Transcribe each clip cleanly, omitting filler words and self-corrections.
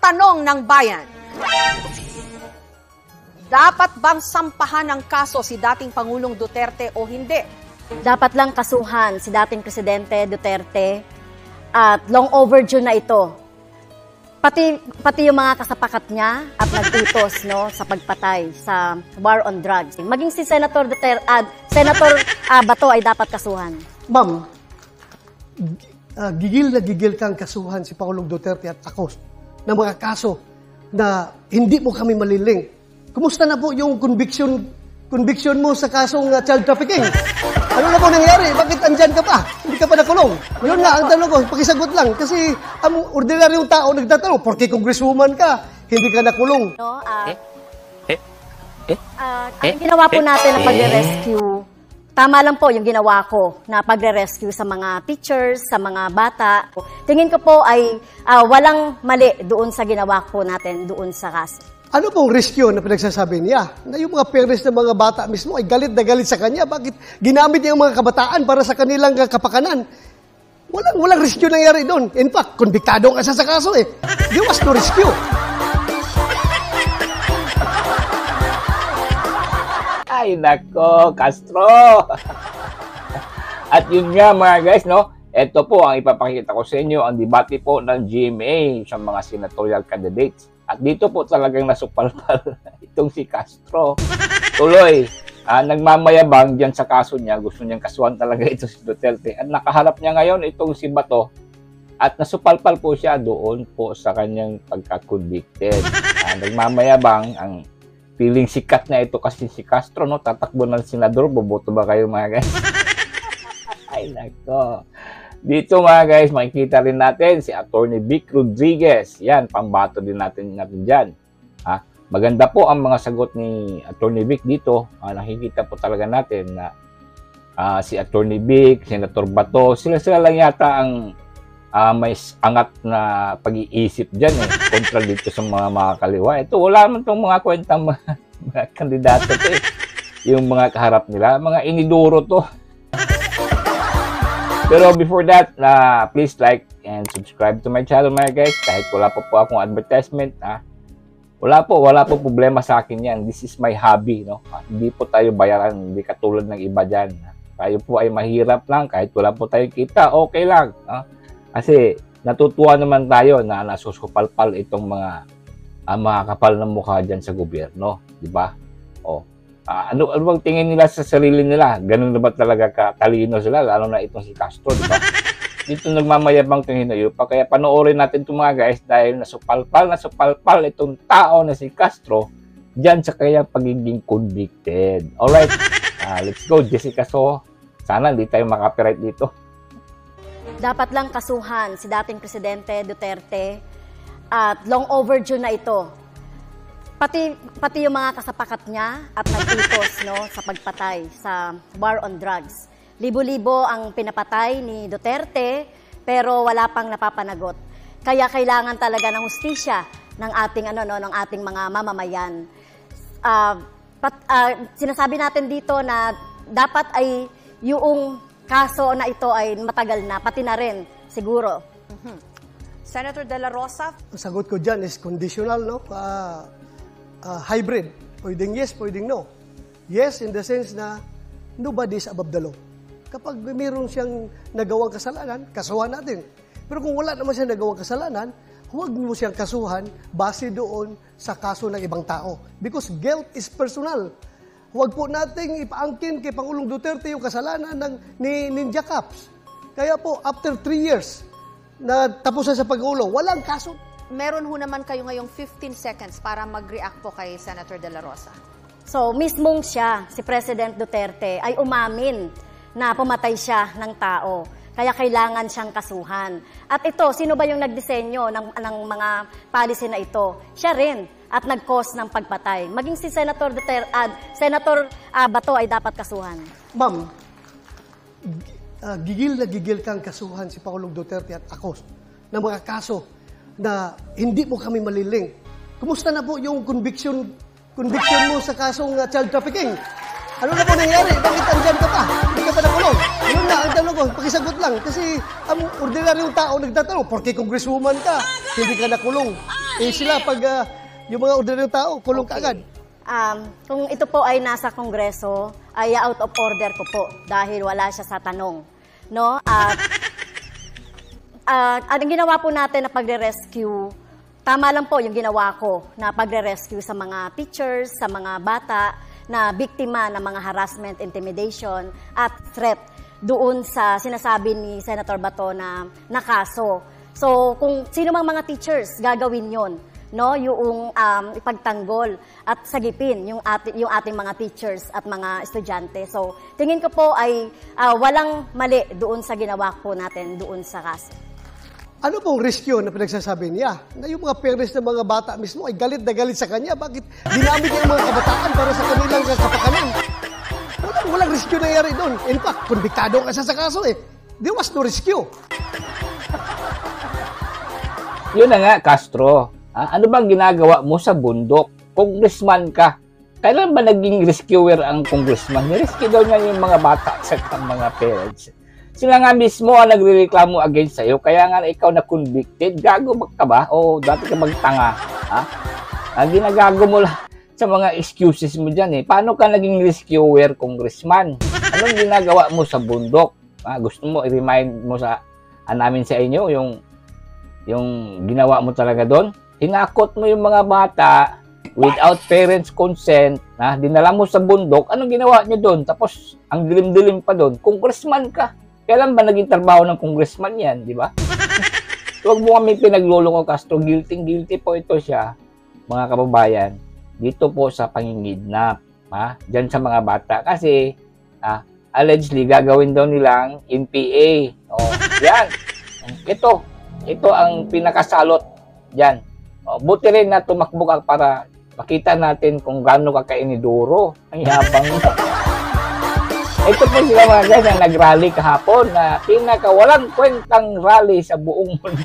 tanong ng bayan. Dapat bang sampahan ng kaso si dating Pangulong Duterte o hindi? Dapat lang kasuhan si dating Presidente Duterte at long overdue na ito. Pati yung mga kasapakat niya at nagtutos sa pagpatay sa war on drugs. Maging si Senator Duterte at Senator Bato ay dapat kasuhan. Ma'am, gigil na gigil kang kasuhan si Pangulong Duterte at ako ng mga kaso na hindi mo kami maliling. Kumusta na po yung conviction mo sa kasong child trafficking? Ano na po nangyari? Bakit andyan ka pa? Hindi ka pa nakulong? Yun nga, ang tanong ko, pakisagot lang. Kasi ang ordinaryong tao nagtatanong, porque congresswoman ka, hindi ka nakulong. Ang ginawa po natin na pagre-rescue, tama lang po yung ginawa ko na pagre-rescue sa mga teachers, sa mga bata. Tingin ko po ay walang mali doon sa ginawa po natin doon sa kaso. Ano pong rescue na pinagsasabi niya? Na yung mga parents ng mga bata mismo ay galit na galit sa kanya. Bakit ginamit niya yung mga kabataan para sa kanilang kapakanan? Walang rescue nangyari doon. In fact, konbiktado ka sa kaso eh. There was no rescue. Ay, nako, Castro! At yun nga mga guys, ito po ang ipapakita ko sa inyo, ang debate po ng GMA sa mga senatorial candidates. At dito po talagang nasupalpal itong si Castro. Tuloy, nagmamayabang dyan sa kaso niya. Gusto niyang kasuhan talaga ito si Duterte. At nakaharap niya ngayon itong si Bato. At nasupalpal po siya doon po sa kanyang pagka-convicted. Nagmamayabang, ang feeling sikat na ito kasi si Castro, tatakbo ng senador. Boboto ba kayo mga guys? Ay, nako. Dito mga guys, makikita rin natin si Attorney Vic Rodriguez. Yan, pambato din natin dyan. Maganda po ang mga sagot ni Attorney Vic dito. Nakikita po talaga natin na si Attorney Vic, Senator Bato, sila lang yata ang may angat na pag-iisip dyan kontra dito sa mga kaliwa. Ito, wala naman itong mga kwentang mga kandidato to yung mga kaharap nila, mga iniduro to. Pero before that, please like and subscribe to my channel mga guys. Kahit wala po akong advertisement, wala po problema sa akin yan. This is my hobby, Hindi po tayo bayaran, hindi katulad ng iba dyan. Tayo po ay mahirap lang, kahit wala po tayong kita, okay lang. Kasi natutuwa naman tayo na nasusupalpal itong mga kapal ng mukha dyan sa gobyerno, di ba? Ano bang tingin nila sa sarili nila? Ganun na ba talaga katalino sila? Lalo na itong si Castro, di ba? Dito nagmamayabang itong hinayupa. Kaya panoorin natin itong mga guys dahil nasupalpal itong tao na si Castro dyan sa kanyang pagiging convicted. Alright, let's go, Jessica. So, sana hindi tayo makapiright dito. Dapat lang kasuhan si dating Presidente Duterte at long overdue na ito. Pati yung mga kasapakat niya at nagtutos sa pagpatay sa war on drugs. Libo-libo ang pinapatay ni Duterte pero wala pang napapanagot. Kaya kailangan talaga ng hustisya ng ating mga mamamayan. Sinasabi natin dito na dapat ay yung kaso na ito ay matagal na, pati na rin siguro. Senator De La Rosa? Ang sagot ko dyan is conditional, hybrid. Pwedeng yes, pwedeng no. Yes, in the sense na nobody is above the law. Kapag mayroon siyang nagawang kasalanan, kasuhan natin. Pero kung wala naman siyang nagawang kasalanan, huwag mo siyang kasuhan base doon sa kaso ng ibang tao. Because guilt is personal. Huwag po nating ipaangkin kay Pangulong Duterte yung kasalanan ni Ninja Caps. Kaya po, after 3 years na tapos na sa pag-uulong, walang kaso. Meron ho naman kayo ngayong 15 seconds para mag-react po kay Senator De La Rosa. So, mismong siya, si President Duterte, ay umamin na pumatay siya ng tao. Kaya kailangan siyang kasuhan. At ito, sino ba yung nagdisenyo ng mga policy na ito? Siya rin. At nag-cause ng pagpatay. Maging si Senator Duterte at Senator Bato ay dapat kasuhan. Ma'am, gigil na gigil kang kasuhan si Pangulong Duterte at ako ng mga kaso na hindi mo kami maliling. Kumusta na po yung conviction mo sa kasong child trafficking? Ano na po nangyari? Bakit andyan ka pa? Hindi ka pa nakulong? Yun na, ang tanong ko, pakisagot lang. Kasi ang ordinaryong tao nagtatanong, porque congresswoman ka, hindi ka nakulong? Sila pag yung mga ordinaryong tao, kulong kaagad. Kung ito po ay nasa Kongreso, ay out of order ko po dahil wala siya sa tanong. No? At ang ginawa po natin na pagre-rescue, tama lang po yung ginawa ko na pagre-rescue sa mga teachers, sa mga bata na biktima ng mga harassment, intimidation at threat doon sa sinasabi ni Senator Bato na kaso. So kung sino mang mga teachers gagawin yon, no, yung ipagtanggol at sagipin yung ating mga teachers at mga estudyante. So tingin ko po ay walang mali doon sa ginawa po natin doon sa kaso. Ano pong rescue na pinagsasabi niya? Na yung mga parents ng mga bata mismo ay galit na galit sa kanya. Bakit ginamit niya yung mga kabataan para sa kanilang kapakanan? Walang rescue nangyari doon. In fact, konbiktado ka sa kaso eh. There was no rescue. Yun na nga, Castro. Ano bang ginagawa mo sa bundok? Congressman ka. Kailan ba naging rescuer ang congressman? Nirescue daw niya yung mga bata at mga parents. Sila nga mismo ang nagrereklamo against sa'yo, kaya nga ikaw na convicted. Gago ka ba? O dati ka magtanga? Ang ginagago mo lang sa mga excuses mo dyan eh. Paano ka naging rescuer, congressman? Anong ginagawa mo sa bundok? Gusto mo i-remind mo namin sa inyo yung ginawa mo talaga doon? Hinakot mo yung mga bata without parents' consent, dinala mo sa bundok. Anong ginawa niyo doon? Tapos ang dilim-dilim pa doon. Congressman ka. Kailan ba naging trabaho ng congressman yan, di ba? Huwag mo kami pinagluloko, Castro. Guilty po ito siya, mga kababayan, dito po sa pangingidnap, dyan sa mga bata. Kasi, allegedly, gagawin daw nilang NPA. Yan. Ito ang pinakasalot dyan. Buti rin na tumakbo ka para makita natin kung gaano ka kainiduro. Ang yabang mo. Ito po sila mga guys na nag-rally kahapon na pinakawalang kwentang rally sa buong mundo.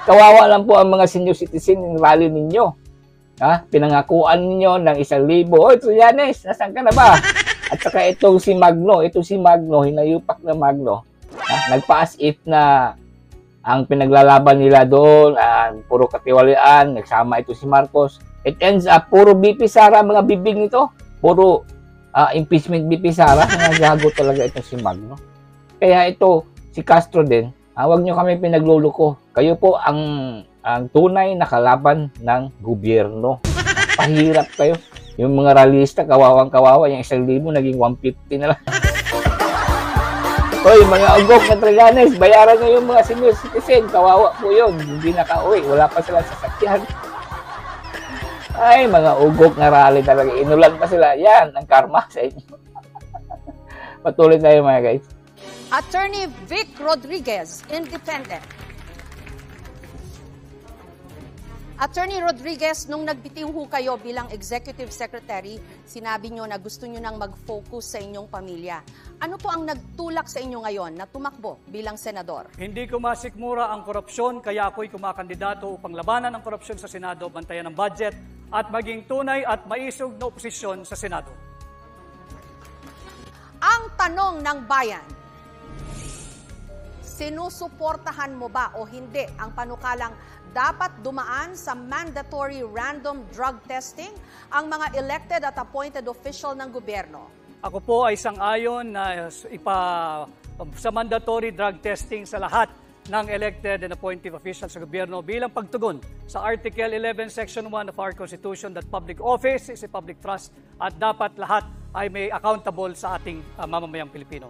Kawawa lang po ang mga senior citizen ng rally ninyo. Pinangakuan ninyo ng 1,000. Oy, Trillanes, nasaan ka na ba? At saka itong si Magno, hinayupak na Magno. Nagpa-as if na ang pinaglalaban nila doon, puro katiwalian, nagsama ito si Marcos. It ends up, puro BP Sara mga bibig nito. Puro impeachment BP Sara, nagago talaga itong si Magno. Kaya ito, si Castro din, huwag nyo kami pinagluluko. Kayo po ang tunay na kalaban ng gobyerno. Pahirap kayo. Yung mga ralista, kawawang-kawawa, yung 1,000 naging 150 na lang. Hoy, mga ugok na Trillanes, bayaran nyo yung mga senior citizen. Kawawa po yun. Hindi nakauwi. Wala pa sila sasakyan. Ay, mga ugok na rally talaga. Inulan pa sila. Yan, ang karma sa inyo. Patuloy tayo mga guys. Attorney Vic Rodriguez, Independent. Attorney Rodriguez, nung nagbitiw ho kayo bilang Executive Secretary, sinabi nyo na gusto nyo nang mag-focus sa inyong pamilya. Ano po ang nagtulak sa inyo ngayon na tumakbo bilang senador? Hindi ko masikmura ang korupsyon, kaya ako'y kumakandidato upang labanan ang korupsyon sa Senado, bantayan ang budget, at maging tunay at maisog na oposisyon sa Senado. Ang tanong ng bayan, sinusuportahan mo ba o hindi ang panukalang dapat dumaan sa mandatory random drug testing ang mga elected at appointed official ng gobyerno? Ako po ay sang-ayon na sa mandatory drug testing sa lahat ng elected and appointed officials sa gobyerno bilang pagtugon sa Article 11, Section 1 of our Constitution that public office is a public trust at dapat lahat ay may accountable sa ating mamamayang Pilipino.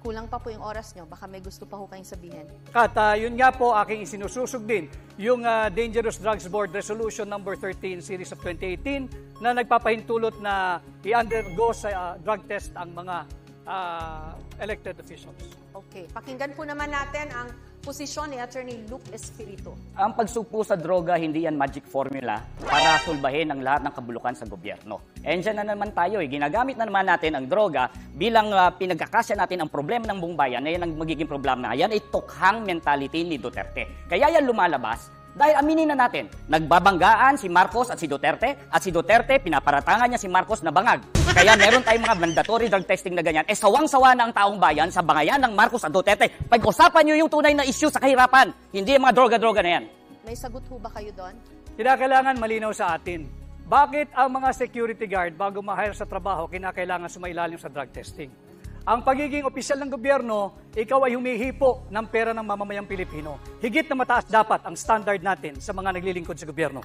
Kulang pa po yung oras nyo. Baka may gusto pa ho kayong sabihin. At yun nga po aking isinususog din yung Dangerous Drugs Board Resolution number 13 Series of 2018 na nagpapahintulot na i-undergo sa drug test ang mga elected officials. Okay. Pakinggan po naman natin ang posisyon ni Attorney Luke Espiritu. Ang pagsugpo sa droga, hindi yan magic formula para sulbahin ang lahat ng kabulukan sa gobyerno. And dyan na naman tayo, ginagamit na naman natin ang droga bilang pinagkakasya natin ang problema ng buong bayan na yan ang magiging problema. Yan ay tukhang mentality ni Duterte. Kaya yan lumalabas Dahil aminin na natin, nagbabanggaan si Marcos at si Duterte pinaparatangan niya si Marcos na bangag. Kaya meron tayong mga mandatory drug testing na ganyan. Sawang-sawa na ang taong bayan sa bangayan ng Marcos at Duterte. Pag-usapan niyo yung tunay na issue sa kahirapan, hindi yung mga droga-droga na yan. May sagot ho ba kayo doon? Kinakailangan malinaw sa atin. Bakit ang mga security guard bago ma-hire sa trabaho, kinakailangan sumailalim sa drug testing? Ang pagiging opisyal ng gobyerno, ikaw ay humihipo ng pera ng mamamayang Pilipino. Higit na mataas dapat ang standard natin sa mga naglilingkod sa gobyerno.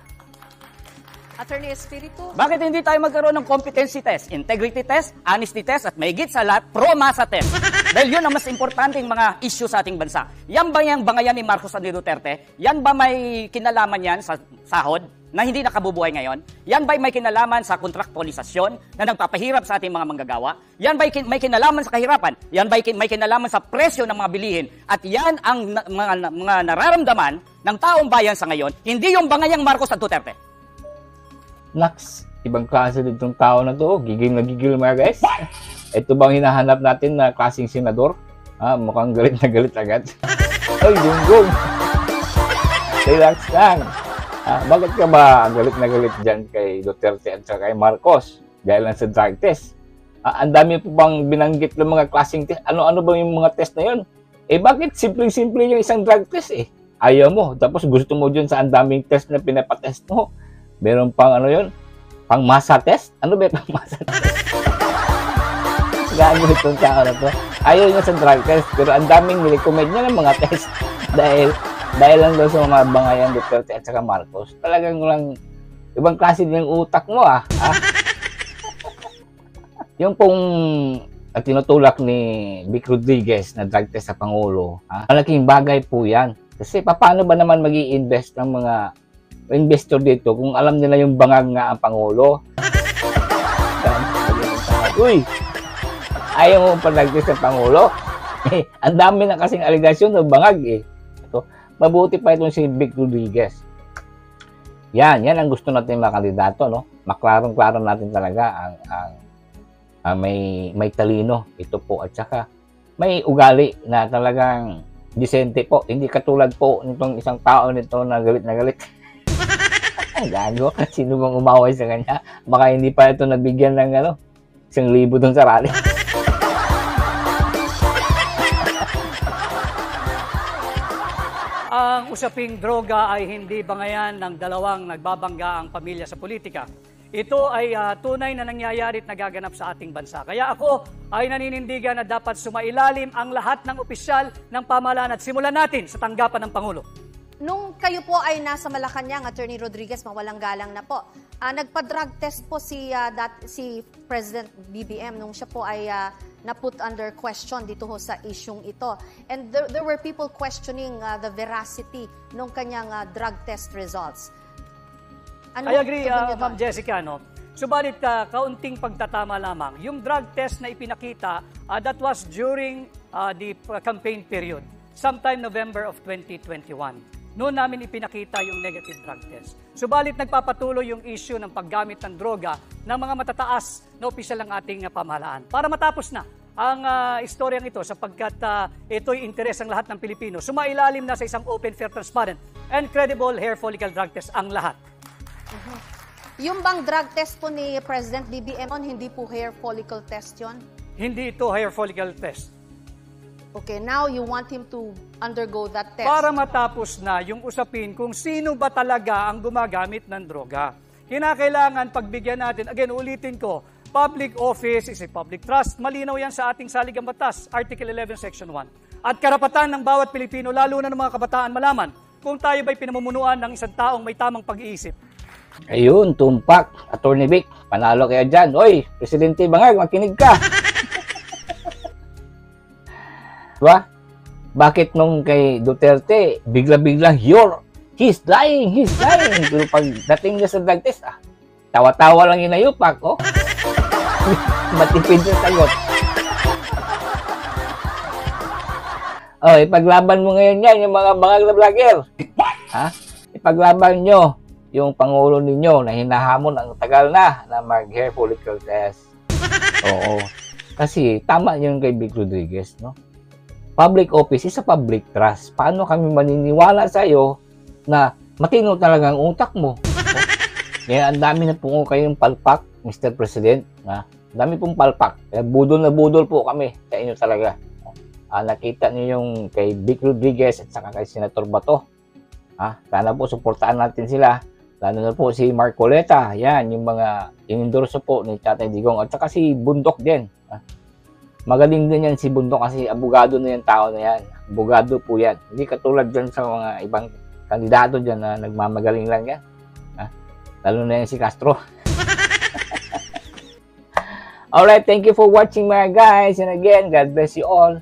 Attorney Espiritu? Bakit hindi tayo magkaroon ng competency test, integrity test, honesty test, at mahigit sa lahat, pro-masa test? Dahil yun ang mas importanteng mga issue sa ating bansa. Yan ba yung bangayan ni Marcos at ni Duterte? Yan ba may kinalaman yan sa sahod na hindi nakabubuhay ngayon? Yan ba may kinalaman sa kontraktualisasyon na nagpapahirap sa ating mga manggagawa? Yan ba may kinalaman sa kahirapan? Yan ba may kinalaman sa presyo ng mga bilihin? At yan ang mga nararamdaman ng taong bayan sa ngayon, hindi yung bangayang Marcos at Duterte. Naks, ibang klase ditong tao na to. Gigil na gigil mga guys. Ito bang hinahanap natin na klaseng senador? Mukhang galit na galit agad. Ay, gunggong. Relax lang. Bakit ka ba galit na galit dyan kay Duterte at kay Marcos? Dahil lang sa drug test. Ang dami po bang binanggit ng mga klaseng test? Ano-ano ba yung mga test na yun? Bakit simple-simple yung isang drug test Ayaw mo. Tapos gusto mo dyan sa ang daming test na pinapatest mo. Meron pang ano yun? Pang masa test? Ano ba yung pang masa test? Gago itong tao na to. Ayaw niya sa drug test. Pero ang daming nirecommend niya ng mga test. Dahil lang doon sa mga bangayan Duterte at saka Marcos. Talagang lang ibang klase din yung utak mo Yung pong tinutulak ni Vic Rodriguez na drug test sa Pangulo. Malaking bagay po yan. Kasi paano ba naman mag-i-invest ng mga investor dito kung alam nila yung bangag nga ang Pangulo? Uy! Ayaw mo pa nag-test sa Pangulo? Ang dami na kasing aligasyon ng bangag Ito, mabuti pa itong si Vic Rodriguez. Yan ang gusto natin mga kandidato, no? Maklarong-klaro natin talaga ang may talino ito po at saka may ugali na talagang disente po. Hindi katulad po nitong isang tao nito na galit na galit. Gago, sino bang umaway sa kanya? Baka hindi pa ito nabigyan ng 1,000 doon sa rally. Ang usaping droga ay hindi bangayan ng dalawang nagbabangga ang pamilya sa politika. Ito ay tunay na nangyayari at nagaganap sa ating bansa. Kaya ako ay naninindigan na dapat sumailalim ang lahat ng opisyal ng pamahalaan at simulan natin sa tanggapan ng Pangulo. Nung kayo po ay nasa Malacanang, Attorney Rodriguez, mawalang galang na po. Nagpa-drug test po si President BBM nung siya po ay na-put under question dito ho sa isyung ito. And there were people questioning the veracity nung kanyang drug test results. I agree, Ma'am Jessica, no? Subalit, kaunting pagtatama lamang. Yung drug test na ipinakita, that was during the campaign period, sometime November of 2021. Noon namin ipinakita yung negative drug test. Subalit nagpapatuloy yung issue ng paggamit ng droga ng mga matataas na opisyal ng ating pamahalaan. Para matapos na ang istoryang ito sapagkat ito'y interes ng lahat ng Pilipino. Sumailalim na sa isang open, fair, transparent, and credible hair follicle drug test ang lahat. Yung bang drug test po ni President BBM, hindi po hair follicle test yon? Hindi ito hair follicle test. Okay, now you want him to undergo that test. Para matapos na yung usapin kung sino ba talaga ang gumagamit ng droga. Kinakailangan pagbigyan natin, again, ulitin ko, public office is a public trust. Malinaw yan sa ating saligang batas, Article 11, Section 1. At karapatan ng bawat Pilipino, lalo na ng mga kabataan, malaman kung tayo ba'y pinamumunuan ng isang taong may tamang pag-iisip. Ayun, tumpak. Attorney Vic, panalo kayo dyan. Oy, Presidente Bangag, makinig ka. Diba? Bakit nung kay Duterte, bigla-biglang, he's lying. Pero pagdating niya sa drug test, tawa-tawa lang inayupak, matipid yung sagot. Ipaglaban mo ngayon yan, yung mga bangag na vlogger. Ipaglaban nyo yung Pangulo ninyo na hinahamon ang tagal na mag-hair follicle test. Oo. Kasi tama yun kay Vic Rodriguez, no? Public office is a public trust. Paano kami maniniwala sa iyo na matino talaga ang utak mo. Kaya ang dami na po kayong palpak, Mr. President. Ha? Ang dami pong palpak. Kaya budol na budol po kami sa inyo talaga. Nakita niyo yung kay Vic Rodriguez at saka kay Senator Bato. Sana po suportaan natin sila. Lalo na po si Marcoleta. Yan, yung mga inendorso po ni Tatay Digong. At saka si Bundok din. Magaling din yan si Bundok kasi abogado na yung tao na yan. Abogado po yan. Hindi katulad dyan sa mga ibang kandidato dyan na nagmamagaling lang yan. Lalo na yan si Castro. Alright, thank you for watching mga guys. And again, God bless you all.